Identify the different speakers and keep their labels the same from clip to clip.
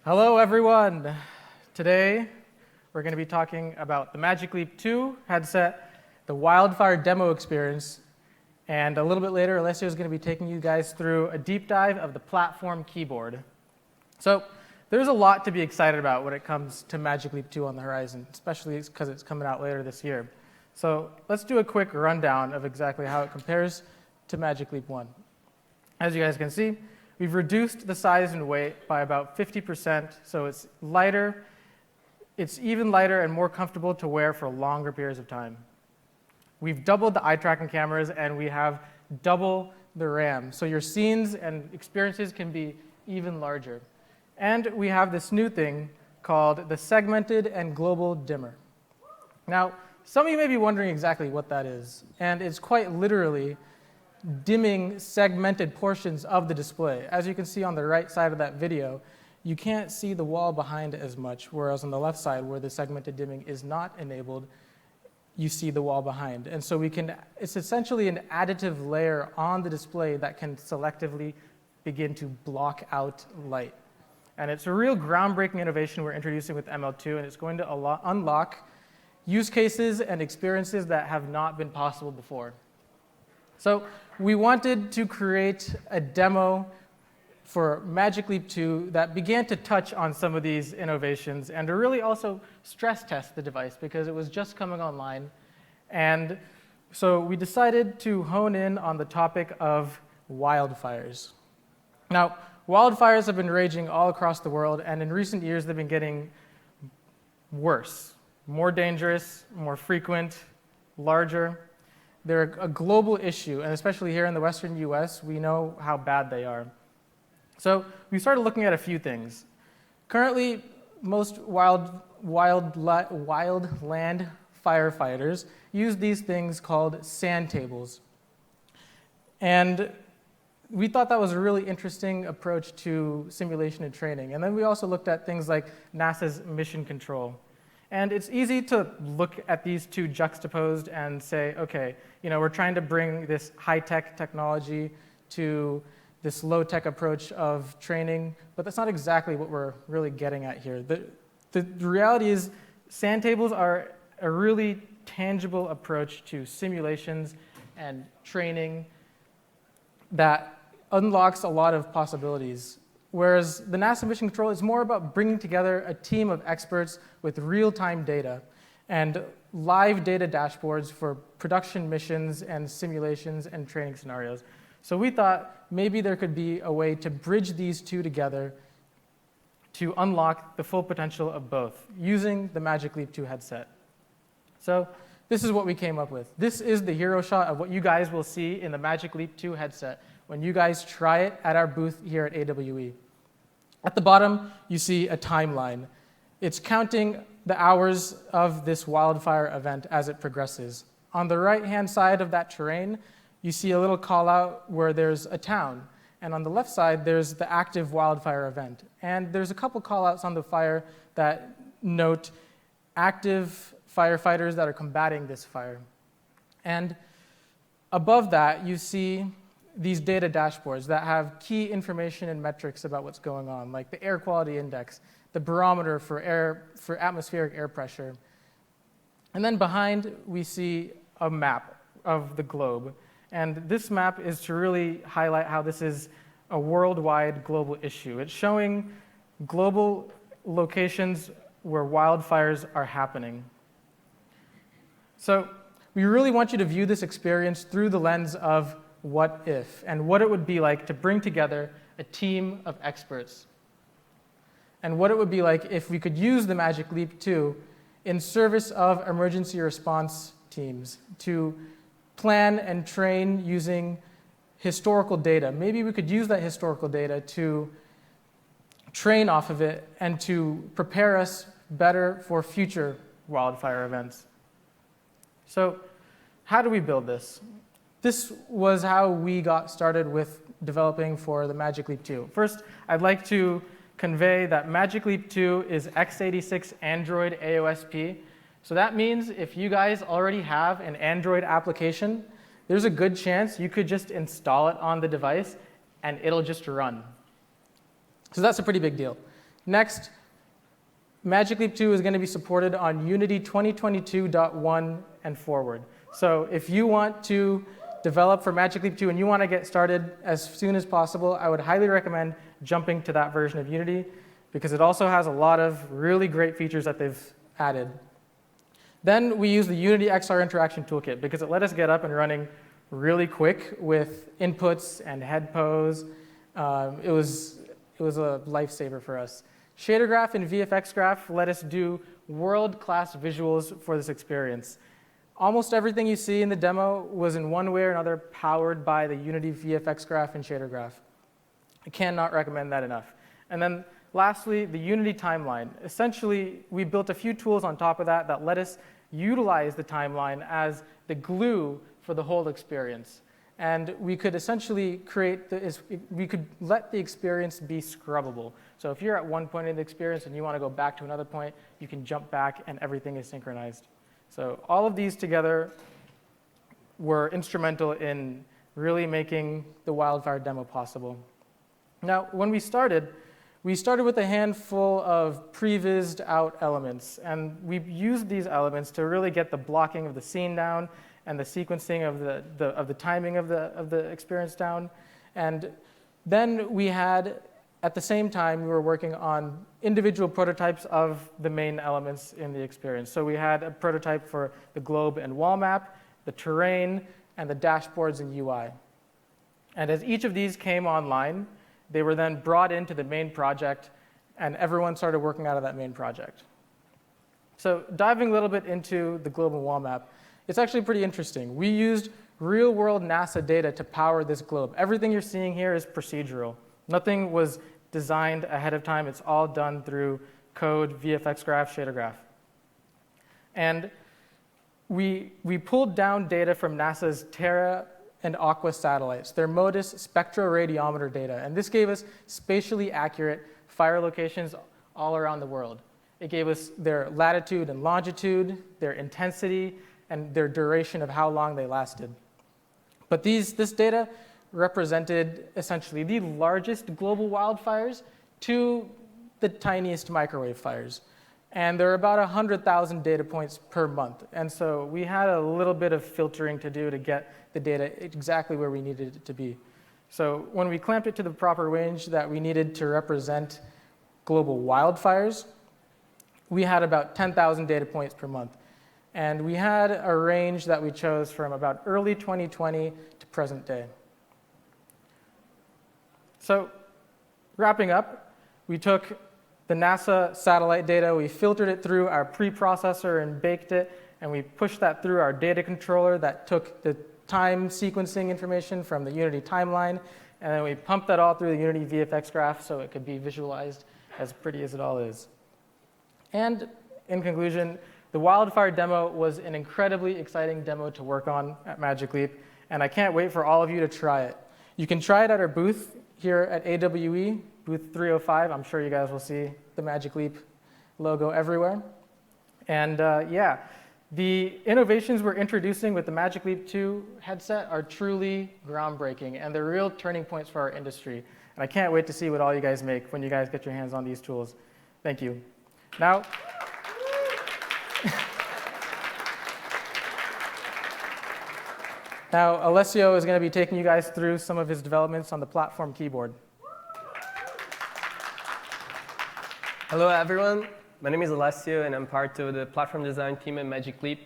Speaker 1: Hello, everyone. Today, we're going to be talking about the Magic Leap 2 headset, the WildFire demo experience, and a little bit later, Alessio is going to be taking you guys through a deep dive of the platform keyboard. So there's a lot to be excited about when it comes to Magic Leap 2 on the horizon, especially because it's coming out later this year. So let's do a quick rundown of exactly how it compares to Magic Leap 1. As you guys can see, we've reduced the size and weight by about 50%, so it's lighter. It's even lighter and more comfortable to wear for longer periods of time. We've doubled the eye tracking cameras, and we have double the RAM, so your scenes and experiences can be even larger. And we have this new thing called the segmented and global dimmer. Now, some of you may be wondering exactly what that is, and it's quite literally dimming segmented portions of the display. As you can see on the right side of that video, you can't see the wall behind as much, whereas on the left side, where the segmented dimming is not enabled, you see the wall behind. And so it's essentially an additive layer on the display that can selectively begin to block out light. And it's a real groundbreaking innovation we're introducing with ML2, and it's going to unlock use cases and experiences that have not been possible before. So we wanted to create a demo for Magic Leap 2 that began to touch on some of these innovations and to really also stress test the device because it was just coming online. And so we decided to hone in on the topic of wildfires. Now, wildfires have been raging all across the world, and in recent years they've been getting worse, more dangerous, more frequent, larger. They're a global issue, and especially here in the Western US, we know how bad they are. So we started looking at a few things. Currently, most wildland firefighters use these things called sand tables. And we thought that was a really interesting approach to simulation and training. And then we also looked at things like NASA's mission control. And it's easy to look at these two juxtaposed and say, okay, we're trying to bring this high-tech technology to this low-tech approach of training, but that's not exactly what we're really getting at here. The reality is sand tables are a really tangible approach to simulations and training that unlocks a lot of possibilities. Whereas the NASA mission control is more about bringing together a team of experts with real-time data and live data dashboards for production missions and simulations and training scenarios. So we thought maybe there could be a way to bridge these two together to unlock the full potential of both using the Magic Leap 2 headset. So this is what we came up with. This is the hero shot of what you guys will see in the Magic Leap 2 headset when you guys try it at our booth here at AWE. At the bottom, you see a timeline. It's counting the hours of this wildfire event as it progresses. On the right-hand side of that terrain, you see a little call-out where there's a town. And on the left side, there's the active wildfire event. And there's a couple call-outs on the fire that note active firefighters that are combating this fire. And above that, you see these data dashboards that have key information and metrics about what's going on, like the air quality index, the barometer for atmospheric air pressure. And then behind, we see a map of the globe. And this map is to really highlight how this is a worldwide global issue. It's showing global locations where wildfires are happening. So we really want you to view this experience through the lens of what if, and what it would be like to bring together a team of experts. And what it would be like if we could use the Magic Leap 2 in service of emergency response teams to plan and train using historical data. Maybe we could use that historical data to train off of it and to prepare us better for future wildfire events. So how do we build this? This was how we got started with developing for the Magic Leap 2. First, I'd like to convey that Magic Leap 2 is x86 Android AOSP. So that means if you guys already have an Android application, there's a good chance you could just install it on the device and it'll just run. So that's a pretty big deal. Next, Magic Leap 2 is going to be supported on Unity 2022.1 and forward. So if you want to develop for Magic Leap 2 and you want to get started as soon as possible, I would highly recommend jumping to that version of Unity because it also has a lot of really great features that they've added. Then we use the Unity XR Interaction Toolkit because it let us get up and running really quick with inputs and head pose. It was a lifesaver for us. Shader Graph and VFX Graph let us do world-class visuals for this experience. Almost everything you see in the demo was in one way or another powered by the Unity VFX Graph and Shader Graph. I cannot recommend that enough. And then lastly, the Unity timeline. Essentially, we built a few tools on top of that let us utilize the timeline as the glue for the whole experience. And we could essentially we could let the experience be scrubbable. So if you're at one point in the experience and you want to go back to another point, you can jump back and everything is synchronized. So all of these together were instrumental in really making the WildFire demo possible. Now, when we started with a handful of prevised out elements, and we used these elements to really get the blocking of the scene down and the sequencing of the timing of the experience down. And then we had, at the same time, we were working on individual prototypes of the main elements in the experience. So we had a prototype for the globe and wall map, the terrain, and the dashboards and UI. And as each of these came online, they were then brought into the main project, and everyone started working out of that main project. So diving a little bit into the globe and wall map, it's actually pretty interesting. We used real-world NASA data to power this globe. Everything you're seeing here is procedural. Nothing was designed ahead of time. It's all done through code, VFX Graph, Shader Graph. And we pulled down data from NASA's Terra and Aqua satellites, their MODIS spectroradiometer data. And this gave us spatially accurate fire locations all around the world. It gave us their latitude and longitude, their intensity, and their duration of how long they lasted. But this data represented essentially the largest global wildfires to the tiniest microwave fires. And there are about 100,000 data points per month. And so we had a little bit of filtering to do to get the data exactly where we needed it to be. So when we clamped it to the proper range that we needed to represent global wildfires, we had about 10,000 data points per month. And we had a range that we chose from about early 2020 to present day. So wrapping up, we took the NASA satellite data, we filtered it through our preprocessor and baked it, and we pushed that through our data controller that took the time sequencing information from the Unity timeline, and then we pumped that all through the Unity VFX Graph so it could be visualized as pretty as it all is. And in conclusion, the WildFire demo was an incredibly exciting demo to work on at Magic Leap, and I can't wait for all of you to try it. You can try it at our booth here at AWE, booth 305. I'm sure you guys will see the Magic Leap logo everywhere. And yeah, the innovations we're introducing with the Magic Leap 2 headset are truly groundbreaking, and they're real turning points for our industry. And I can't wait to see what all you guys make when you guys get your hands on these tools. Thank you. Now, Alessio is going to be taking you guys through some of his developments on the platform keyboard.
Speaker 2: Hello, everyone. My name is Alessio, and I'm part of the platform design team at Magic Leap.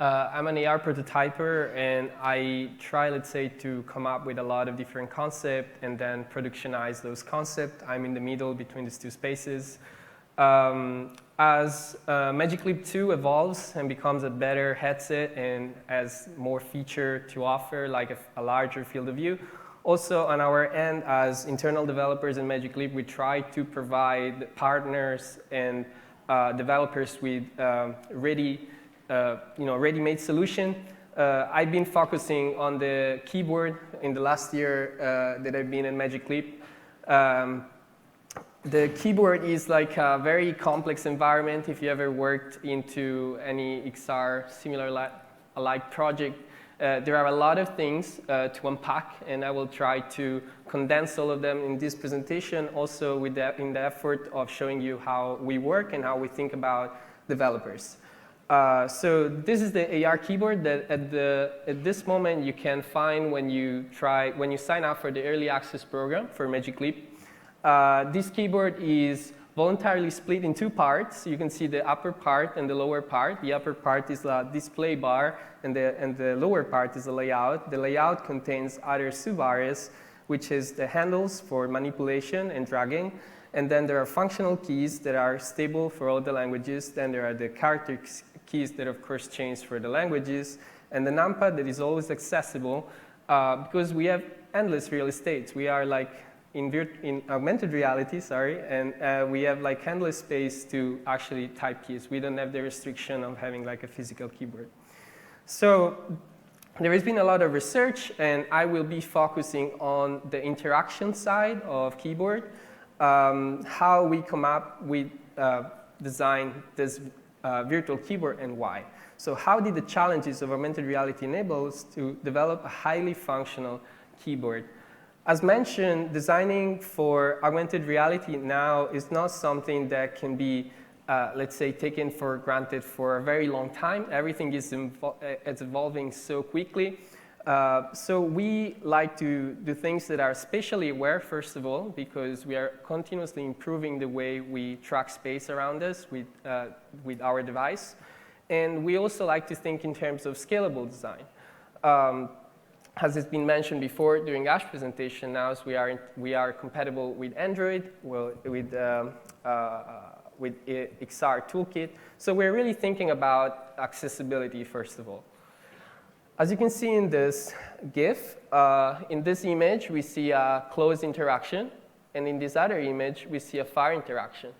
Speaker 2: I'm an AR prototyper, and I try, let's say, to come up with a lot of different concepts and then productionize those concepts. I'm in the middle between these two spaces. As Magic Leap 2 evolves and becomes a better headset and has more feature to offer, like a larger field of view, also on our end as internal developers in Magic Leap, we try to provide partners and developers with ready-made solution. I've been focusing on the keyboard in the last year that I've been in Magic Leap. The keyboard is like a very complex environment. If you ever worked into any XR similar like project, There are a lot of things to unpack, and I will try to condense all of them in this presentation, also in the effort of showing you how we work and how we think about developers. So this is the AR keyboard that at this moment you can find when you sign up for the early access program for Magic Leap. This keyboard is voluntarily split in two parts. You can see the upper part and the lower part. The upper part is a display bar, and the lower part is a layout. The layout contains other sub-areas, which is the handles for manipulation and dragging. And then there are functional keys that are stable for all the languages. Then there are the character keys that, of course, change for the languages. And the numpad that is always accessible because we have endless real estate. We are like in augmented reality, and we have like endless space to actually type keys. We don't have the restriction of having like a physical keyboard. So there has been a lot of research, and I will be focusing on the interaction side of keyboard, how we come up with design this virtual keyboard and why. So how did the challenges of augmented reality enable us to develop a highly functional keyboard? As mentioned, designing for augmented reality now is not something that can be, let's say, taken for granted for a very long time. Everything is evolving so quickly. So we like to do things that are spatially aware, first of all, because we are continuously improving the way we track space around us with our device. And we also like to think in terms of scalable design. As has been mentioned before during Ash's presentation, now we are compatible with Android, with XR Toolkit. So we're really thinking about accessibility, first of all. As you can see in this GIF, in this image, we see a closed interaction. And in this other image, we see a fire interaction.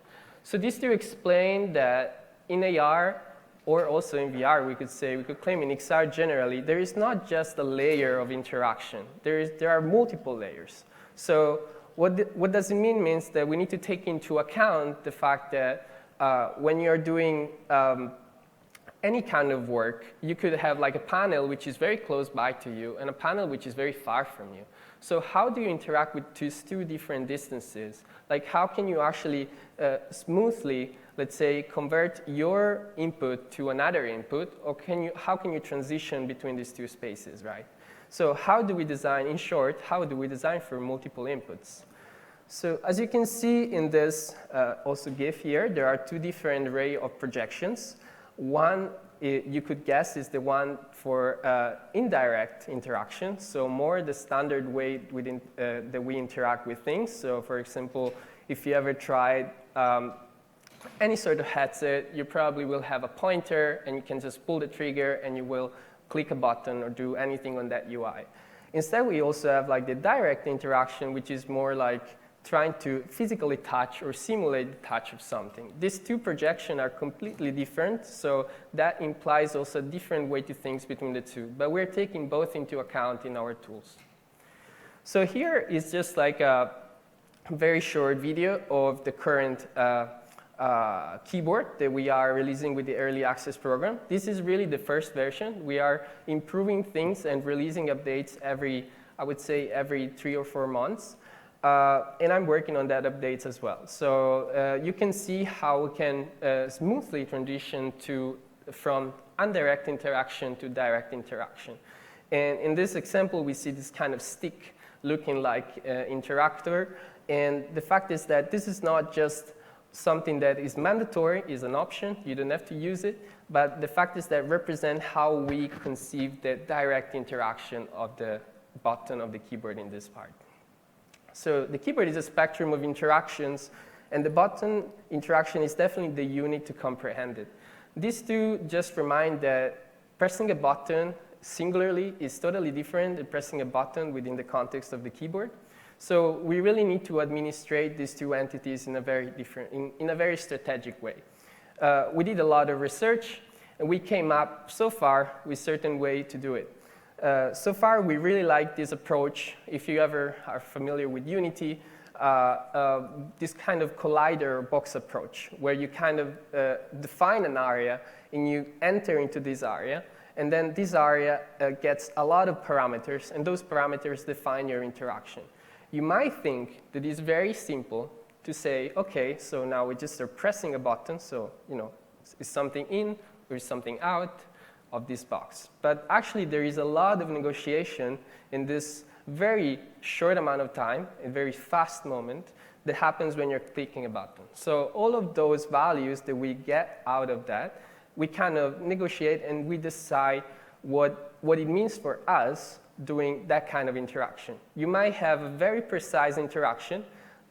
Speaker 2: So this to explain that in AR, or also in VR, we could claim in XR generally, there is not just a layer of interaction. There are multiple layers. So what does it mean? Means that we need to take into account the fact that when you're doing any kind of work, you could have like a panel which is very close by to you and a panel which is very far from you. So how do you interact with these two different distances? Like how can you actually smoothly, let's say, convert your input to another input, or how can you transition between these two spaces, right? So how do we design, in short, how do we design for multiple inputs? So as you can see in this also GIF here, there are two different array of projections. One, you could guess, is the one for indirect interaction, so more the standard way that we interact with things. So for example, if you ever tried any sort of headset, you probably will have a pointer, and you can just pull the trigger, and you will click a button or do anything on that UI. Instead, we also have like the direct interaction, which is more like trying to physically touch or simulate the touch of something. These two projections are completely different, so that implies also a different way to think between the two. But we're taking both into account in our tools. So here is just like a very short video of the current keyboard that we are releasing with the early access program. This is really the first version. We are improving things and releasing updates I would say every 3 or 4 months. And I'm working on that updates as well. So you can see how we can smoothly transition from indirect interaction to direct interaction. And in this example, we see this kind of stick looking like interactor. And the fact is that this is not just something that is mandatory, is an option. You don't have to use it. But the fact is that represent how we conceive the direct interaction of the button of the keyboard in this part. So the keyboard is a spectrum of interactions, and the button interaction is definitely the unit to comprehend it. These two just remind that pressing a button singularly is totally different than pressing a button within the context of the keyboard. So we really need to administrate these two entities in a very strategic way. We did a lot of research, and we came up so far with certain way to do it. So far, we really like this approach. If you ever are familiar with Unity, this kind of collider box approach, where you kind of define an area and you enter into this area, And then this area gets a lot of parameters, and those parameters define your interaction. You might think that it's very simple to say, okay, so now we just are pressing a button, so is something in or is something out of this box. But actually, there is a lot of negotiation in this very short amount of time, a very fast moment, that happens when you're clicking a button. So all of those values that we get out of that, we kind of negotiate and we decide what it means for us doing that kind of interaction. You might have a very precise interaction,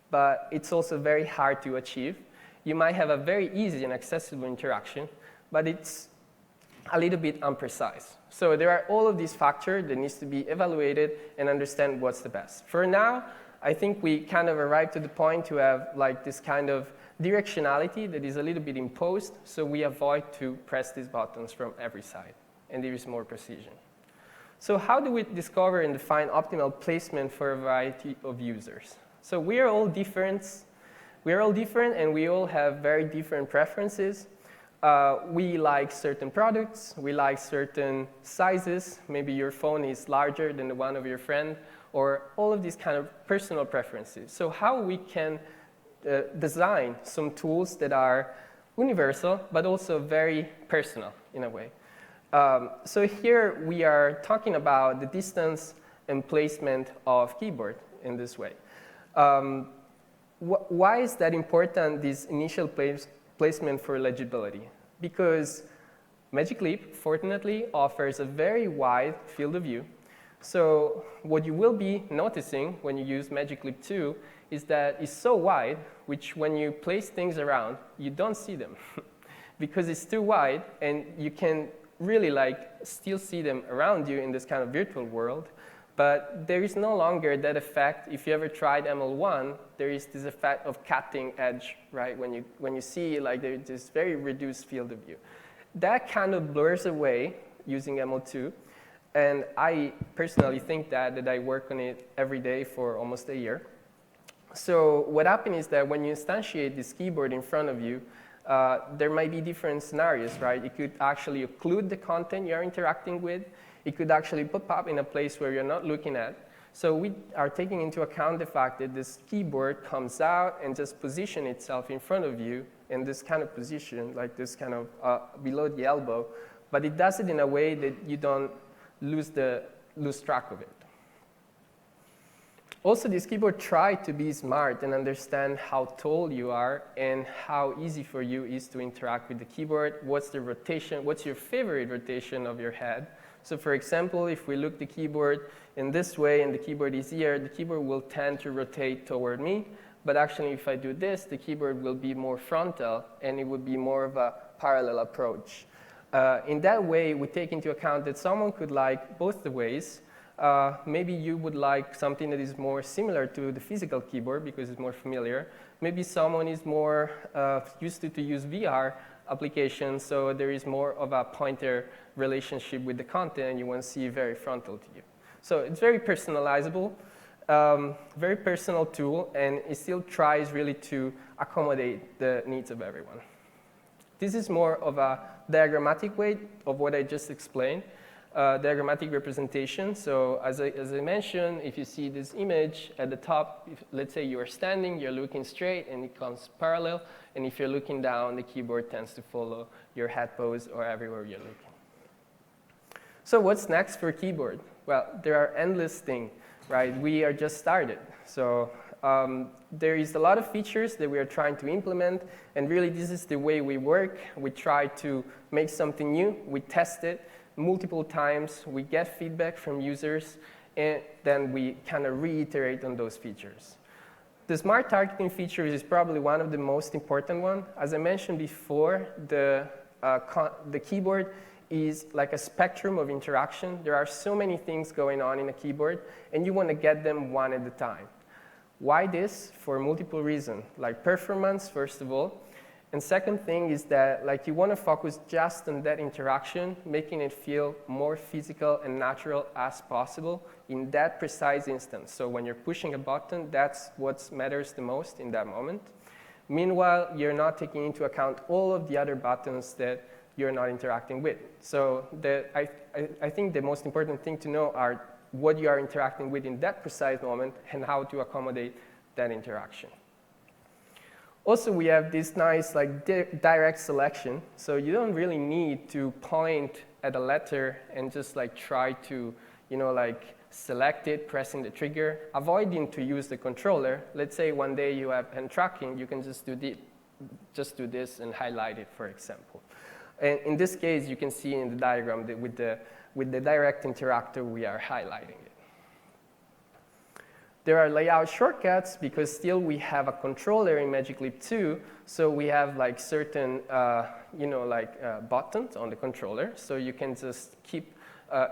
Speaker 2: but it's also very hard to achieve. You might have a very easy and accessible interaction, but it's a little bit imprecise. So there are all of these factors that needs to be evaluated and understand what's the best. For now, I think we kind of arrived to the point to have like this kind of directionality that is a little bit imposed, so we avoid to press these buttons from every side, and there is more precision. So how do we discover and define optimal placement for a variety of users? So we are all different. And we all have very different preferences. We like certain products. We like certain sizes. Maybe your phone is larger than the one of your friend, or all of these kind of personal preferences. So how we can design some tools that are universal, but also very personal in a way. So here we are talking about the distance and placement of keyboard in this way. Why is that important, this initial placement for legibility? Because Magic Leap, fortunately, offers a very wide field of view. So what you will be noticing when you use Magic Leap 2 is that it's so wide, which when you place things around, you don't see them. Because it's too wide, and you can really still see them around you in this kind of virtual world. But there is no longer that effect. If you ever tried ML1, there is this effect of cutting edge, right? When you see there's this very reduced field of view. That kind of blurs away using ML2. And I personally think that I work on it every day for almost a year. So what happens is that when you instantiate this keyboard in front of you, there might be different scenarios, right? It could actually occlude the content you're interacting with. It could actually pop up in a place where you're not looking at. So we are taking into account the fact that this keyboard comes out and just position itself in front of you in this kind of position, like this kind of below the elbow. But it does it in a way that you don't lose track of it. Also, this keyboard tries to be smart and understand how tall you are and how easy for you is to interact with the keyboard. What's the rotation? What's your favorite rotation of your head? So for example, if we look the keyboard in this way and the keyboard is here, the keyboard will tend to rotate toward me. But actually, if I do this, the keyboard will be more frontal, and it would be more of a parallel approach. In that way, we take into account that someone could like both the ways. Maybe you would like something that is more similar to the physical keyboard because it's more familiar. Maybe someone is more used to use VR applications, so there is more of a pointer relationship with the content, and you want to see very frontal to you. So it's very personalizable, very personal tool, and it still tries really to accommodate the needs of everyone. This is more of a diagrammatic way of what I just explained. Diagrammatic representation. So as I mentioned, if you see this image at the top, let's say you are standing, you're looking straight, and it comes parallel. And if you're looking down, the keyboard tends to follow your head pose or everywhere you're looking. So what's next for keyboard? Well, there are endless things, right? We are just started. So there is a lot of features that we are trying to implement. And really, this is the way we work. We try to make something new. We test it multiple times, we get feedback from users, and then we kind of reiterate on those features. The smart targeting feature is probably one of the most important ones. As I mentioned before, the keyboard is like a spectrum of interaction. There are so many things going on in a keyboard, and you want to get them one at a time. Why this? For multiple reasons, like performance, first of all. And second thing is that you want to focus just on that interaction, making it feel more physical and natural as possible in that precise instance. So when you're pushing a button, that's what matters the most in that moment. Meanwhile, you're not taking into account all of the other buttons that you're not interacting with. So I think the most important thing to know are what you are interacting with in that precise moment and how to accommodate that interaction. Also, we have this nice direct selection. So you don't really need to point at a letter and just try to select it, pressing the trigger, avoiding to use the controller. Let's say one day you have hand tracking, you can just do this and highlight it, for example. And in this case, you can see in the diagram that with the direct interactor, we are highlighting it. There are layout shortcuts because still we have a controller in Magic Leap 2, so we have certain buttons on the controller, so you can just keep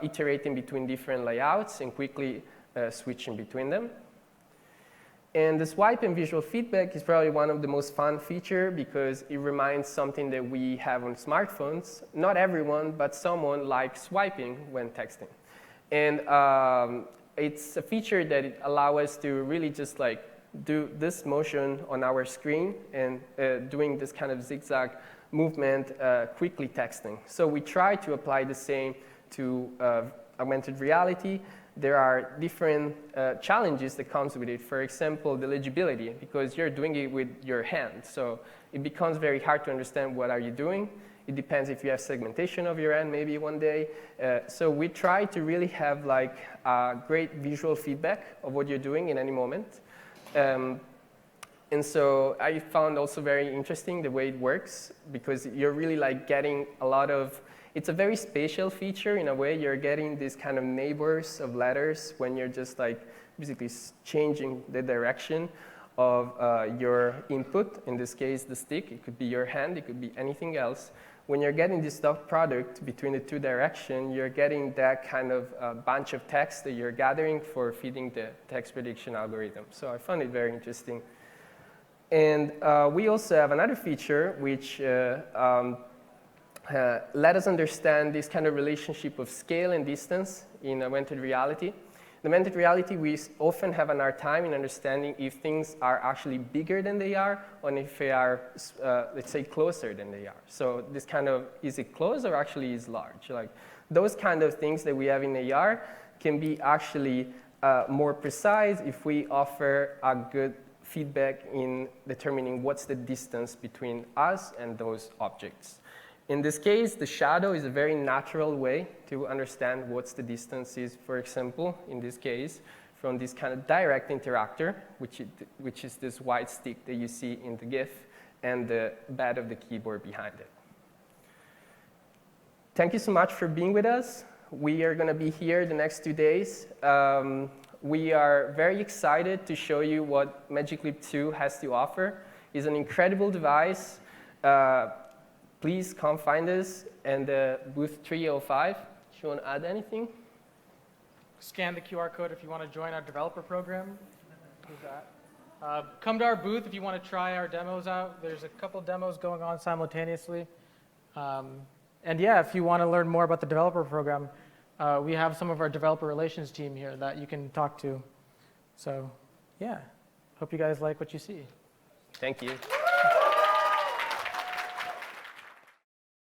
Speaker 2: iterating between different layouts and quickly switching between them. And the swipe and visual feedback is probably one of the most fun features because it reminds something that we have on smartphones. Not everyone, but someone likes swiping when texting. And it's a feature that allows us to really just do this motion on our screen and doing this kind of zigzag movement quickly texting. So we try to apply the same to augmented reality. There are different challenges that comes with it. For example, the legibility, because you're doing it with your hand. So it becomes very hard to understand what are you doing. It depends if you have segmentation of your hand maybe one day. So we try to really have great visual feedback of what you're doing in any moment. And so I found also very interesting the way it works because you're really getting a lot of, it's a very spatial feature in a way. You're getting these kind of neighbors of letters when you're just basically changing the direction of your input. In this case, the stick. It could be your hand. It could be anything else. When you're getting this dot product between the two directions, you're getting that kind of bunch of text that you're gathering for feeding the text prediction algorithm. So I found it very interesting. And we also have another feature which let us understand this kind of relationship of scale and distance in augmented reality. In augmented reality, we often have a hard time in understanding if things are actually bigger than they are or if they are, let's say, closer than they are. So this kind of, is it close or actually is large? Those kind of things that we have in AR can be actually more precise if we offer a good feedback in determining what's the distance between us and those objects. In this case, the shadow is a very natural way to understand what's the distance is, for example, in this case, from this kind of direct interactor, which is this white stick that you see in the GIF, and the bed of the keyboard behind it. Thank you so much for being with us. We are going to be here the next 2 days. We are very excited to show you what Magic Leap 2 has to offer. It's an incredible device. Please come find us and booth 305. If you want to add anything?
Speaker 1: Scan the QR code if you want to join our developer program. Do that. Come to our booth if you want to try our demos out. There's a couple demos going on simultaneously. And yeah, if you want to learn more about the developer program, we have some of our developer relations team here that you can talk to. So yeah, hope you guys like what you see.
Speaker 2: Thank you.